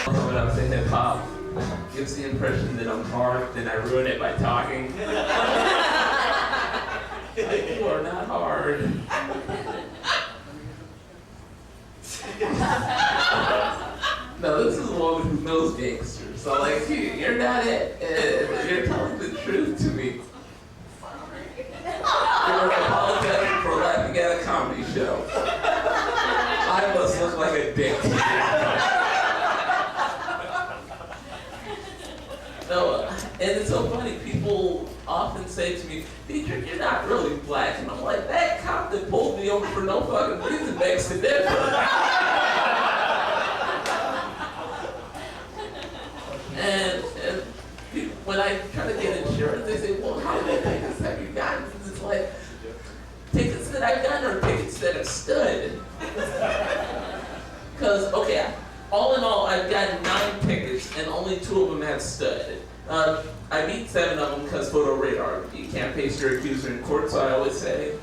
When I say hip hop, gives the impression that I'm hard, then I ruin it by talking. Like, you are not hard. No, this is a woman who knows gangsters. So like, you're not it. You're telling the truth to me. You're apologizing for laughing at a comedy show. I must look like a dick. No, and it's so funny, people often say to me, Dietrich, you're not really black. And I'm like, that cop that pulled me over for no fucking reason begs to differ. and when I try to get insurance, they say, well, how many tickets have you gotten? It's like, tickets that I've gotten or tickets that have stood. Because, okay, all in all, I've gotten 9 tickets and only 2 of them have stood. I beat 7 of them because photo radar. You can't face your accuser in court, so I always say,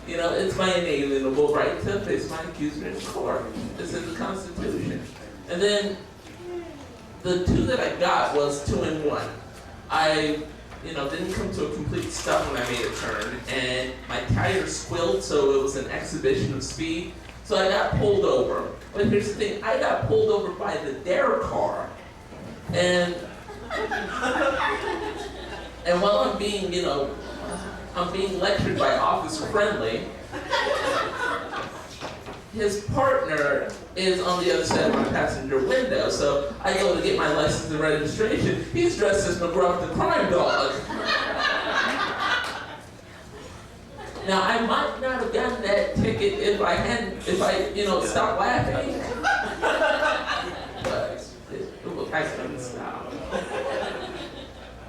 you know, it's my inalienable right to face my accuser in court. It's in the Constitution. And then the 2 that I got was 2 and 1. I, didn't come to a complete stop when I made a turn, and my tire squilled, so it was an exhibition of speed. So I got pulled over. But here's the thing, I got pulled over by the dare car. And while I'm being, I'm being lectured by Officer Friendly, his partner is on the other side of my passenger window. So I go to get my license and registration. He's dressed as McGruff the crime dog. Now, I might not have gotten that ticket if I stopped laughing. But I couldn't stop.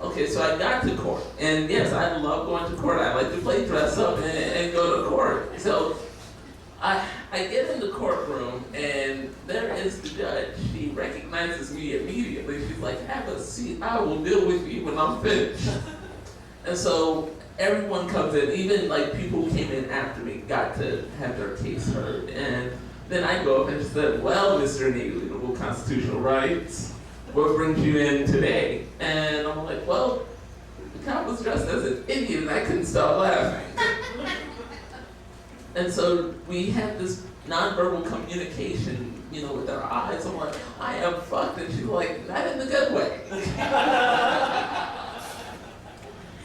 Okay, so I got to court. And yes, I love going to court. I like to play dress up and go to court. So I get in the courtroom, and there is the judge. She recognizes me immediately. She's like, have a seat. I will deal with you when I'm finished. And so everyone comes in, even like people who came in after me got to have their case heard. And then I go up and said, well, Mr. Inalienable Constitutional Rights, what brings you in today? And I'm like, well, the cop was dressed as an Indian and I couldn't stop laughing. And so we had this nonverbal communication, with our eyes. I'm like, I am fucked. And she's like, not in the good way.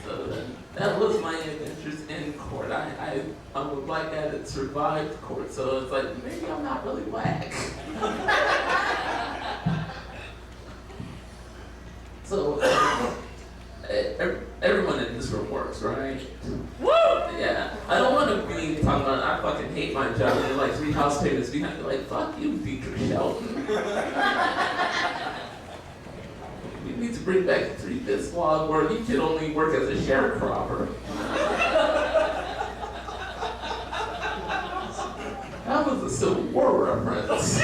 So that was my adventures in court. I'm a black guy that survived court, so it's like, maybe I'm not really black. So, everyone in this room works, right? Woo! Yeah. I don't want to be talking about, I fucking hate my job, and like 3 house payments behind me, like, fuck you, Dietrich Shelton. We need to bring back the 3-bits law where you could only work as a sharecropper. That was a Civil War reference.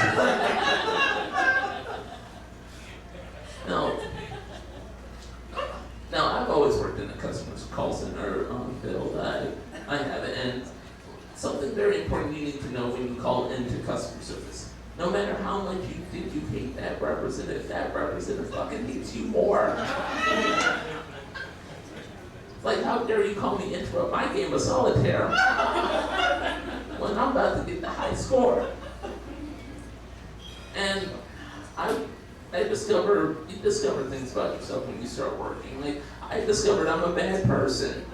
Now, I've always worked in a customer call center field. I have it, and something very important you need to know when you call into customer service. No matter how much you think you hate that representative fucking hates you more. Like, how dare you call me interrupt my game of solitaire when I'm about to get the high score? And you discover things about yourself when you start working. Like, I discovered I'm a bad person.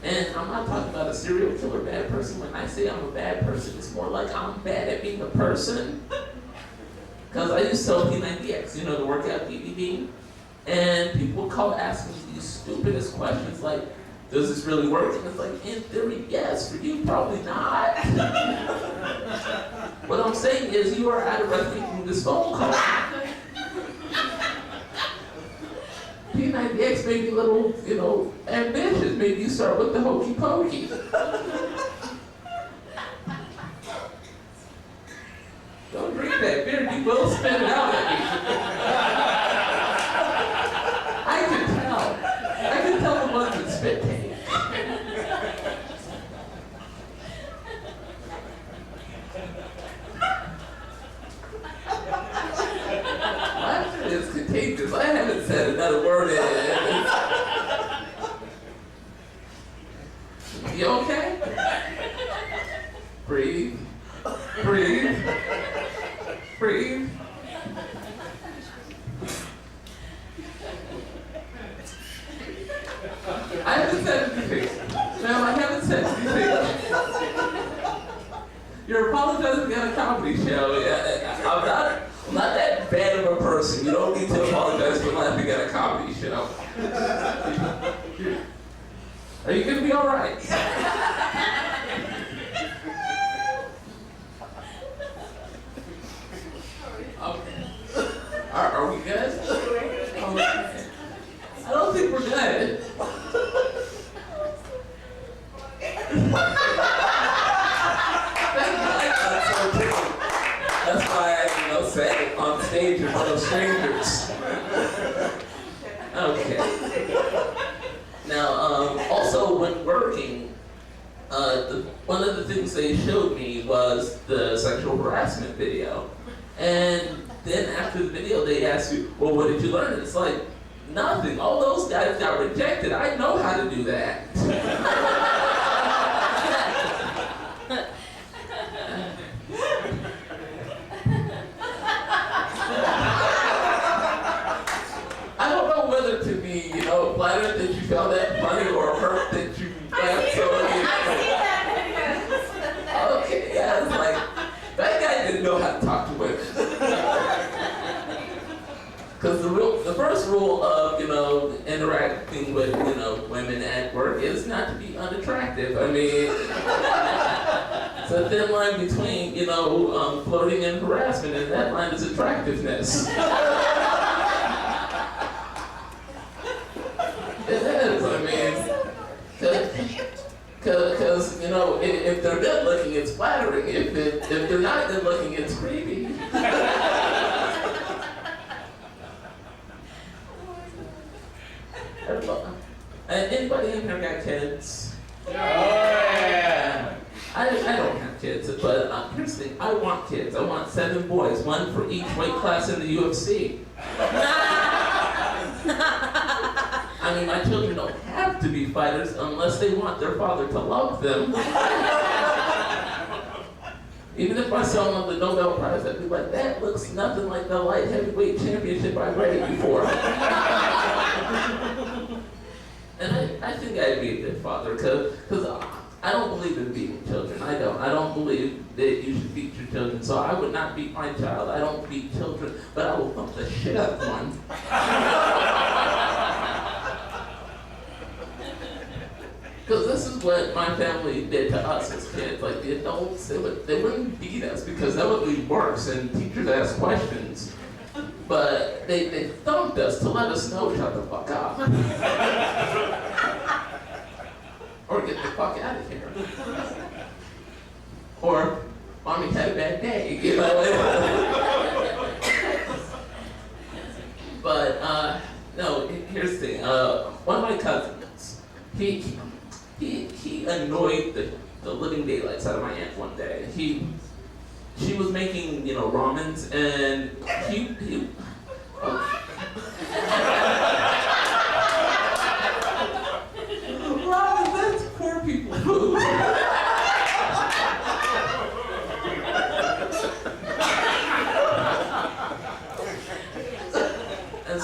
And I'm not talking about a serial killer bad person. When I say I'm a bad person, it's more like I'm bad at being a person. Because I used to sell P90X, the workout DVD. And people would call asking me these stupidest questions like, does this really work? And it's like, in theory, yes. For you, probably not. What I'm saying is you are out of breath making this phone call. P90X made you a little, ambitious. Maybe you start with the hokey pokey. Don't drink that beer, you will spit it out at me. I can tell the ones that spit take. What? haven't said another word in You okay? Breathe. Breathe. Breathe. I haven't said anything. Ma'am, I haven't said anything. You're apologizing at a comedy show. I'm not that bad of a person. You don't need to apologize for laughing at a comedy show. Are you going to be all right? Okay. Are we good? Okay. I don't think we're good. That's why I, said it on stage in front of strangers. Okay. Now, also when working, one of the things they showed me was the sexual harassment video. And then after the video, they ask you, well, what did you learn? And it's like, nothing. All those guys got rejected. I know how to do that. I don't know whether to be, flattered that you found that funny or hurt that you laughed so much. Okay, yeah, it's like, that guy didn't know how to talk to women. Because the first rule of, interacting with, women at work is not to be unattractive. I mean, it's a thin line between, flirting and harassment, and that line is attractiveness. It is, I mean, because, if they're good looking, it's flattering. If they're not good looking, it's creepy. Anybody in here got kids? Oh, yeah. I don't have kids, but here's the thing. I want kids. I want 7 boys, 1 for each weight class in the UFC. I mean, my children don't have to be fighters unless they want their father to love them. Even if I saw them on the Nobel Prize, I'd be like, that looks nothing like the light heavyweight championship I've read it before. And I think I'd be a good father, because I don't believe in beating children. I don't believe that you should beat your children. So I would not beat my child. I don't beat children, but I will thump the shit out of one. Because this is what my family did to us as kids. Like the adults, they wouldn't beat us because that would be worse, and teachers ask questions. But they thumped us to let us know, shut the fuck up. Or get the fuck out of here. Or, mommy had a bad day, But, no, here's the thing. One of my cousins, he annoyed the living daylights out of my aunt one day. She was making, ramens, and he ramen, that's poor people food. And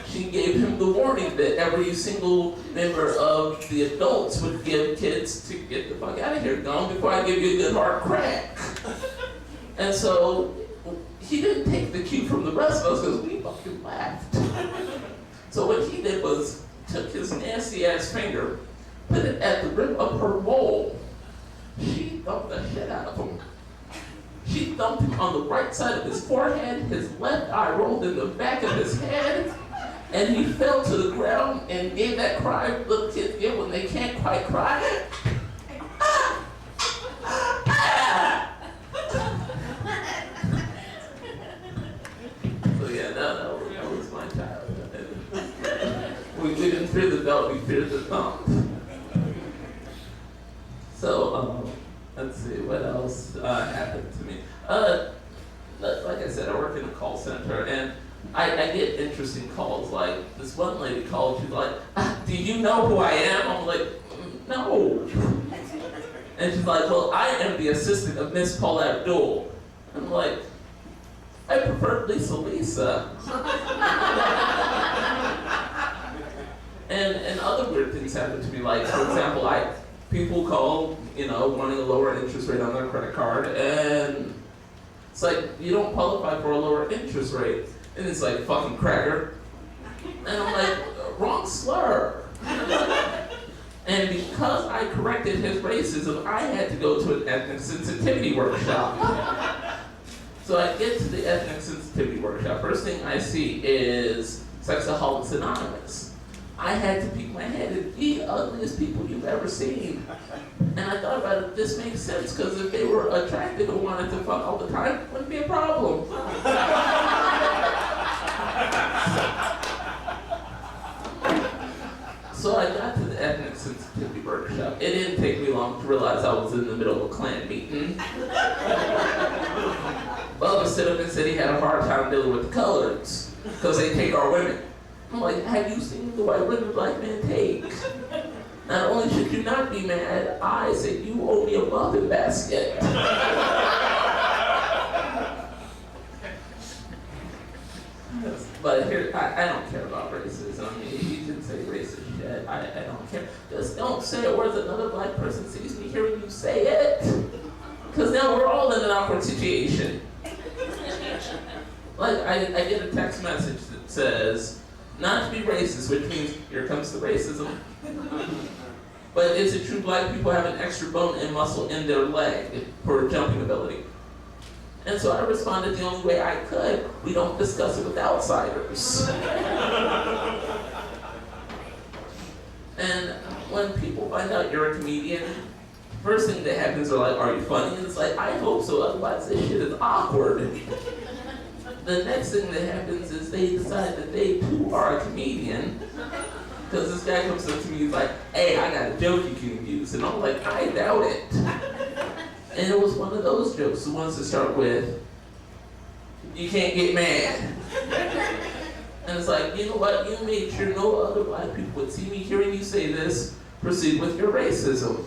she gave him the warning that every single member of the adults would give kids to get the fuck out of here, gone before I give you a good hard crack. And so he didn't take the cue from the rest of us because we fucking laughed. So what he did was took his nasty ass finger, put it at the rim of her bowl. She thumped the shit out of him. She thumped him on the right side of his forehead, his left eye rolled in the back of his head, and he fell to the ground and gave that cry little kids give when they can't quite cry. So yeah, that was my childhood. We didn't fear the belt, we feared the thump. So, let's see, what else happened to me? Like I said, I work center, and I get interesting calls. Like this one lady called, she's like, "Do you know who I am?" I'm like, "No." And she's like, "Well, I am the assistant of Miss Paul Abdul." I'm like, "I prefer Lisa." And other weird things happen to me. Like, for example, people call, wanting a lower interest rate on their credit card, and it's like, you don't qualify for a lower interest rate. And it's like, fucking cracker. And I'm like, wrong slur. And because I corrected his racism, I had to go to an ethnic sensitivity workshop. So I get to the ethnic sensitivity workshop. First thing I see is Sexaholics Anonymous. I had to peek my head at the ugliest people you've ever seen. And I thought about it, this makes sense, because if they were attractive and wanted to fuck all the time, it wouldn't be a problem. So I got to the ethnic sensitivity workshop. It didn't take me long to realize I was in the middle of a Klan meeting. Bubba stood up and said he had a hard time dealing with the coloreds, because they take our women. I'm like, have you seen the white women black men take? Not only should you not be mad, I said you owe me a muffin basket. But here, I don't care about racism. I mean, you can say racist shit. I don't care. Just don't say it where another black person sees me hearing you say it. Because now we're all in an awkward situation. Like, I get a text message that says, not to be racist, which means here comes the racism. But is it true black people have an extra bone and muscle in their leg for jumping ability? And so I responded the only way I could. We don't discuss it with outsiders. And when people find out you're a comedian, first thing that happens are like, are you funny? And it's like, I hope so, otherwise this shit is awkward. The next thing that happens is they decide that they too are a comedian. Because this guy comes up to me, he's like, hey, I got a joke you can use. And I'm like, I doubt it. And it was one of those jokes, the ones that start with, you can't get mad. And it's like, you know what, you made sure no other black people would see me hearing you say this, proceed with your racism.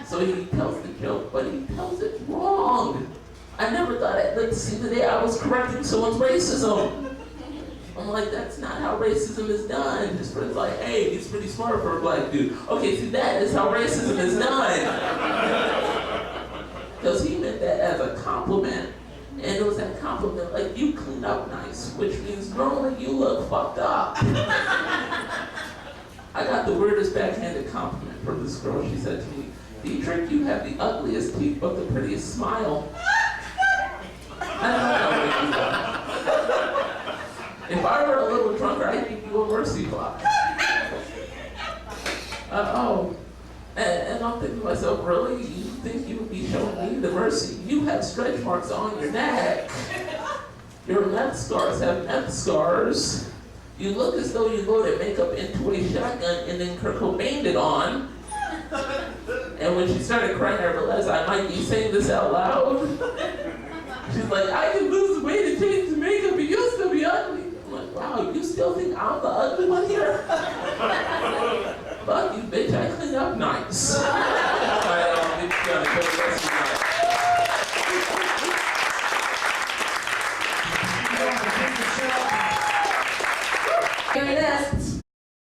So he tells the joke, but he tells it wrong. I never thought I'd live to see the day I was correcting someone's racism. I'm like, that's not how racism is done. His friend's like, hey, he's pretty smart for a black dude. Okay, see, that is how racism is done. Because he meant that as a compliment. And it was that compliment, like, you clean up nice, which means normally you look fucked up. I got the weirdest backhanded compliment from this girl. She said to me, Dietrich, you have the ugliest teeth but the prettiest smile. I don't know how to do that. If I were a little drunker, I'd give you a mercy block. And I'm thinking to myself, really? You think you would be showing me the mercy? You have stretch marks on your neck. Your meth scars have meth scars. You look as though you loaded makeup into a shotgun and then Kurt Cobained it on. And when she started crying, I realized I might be saying this out loud. She's like, I can lose the weight and change the makeup, but you'll still be ugly. I'm like, wow, you still think I'm the ugly one here? Fuck you, bitch, I clean up nice. Hear this.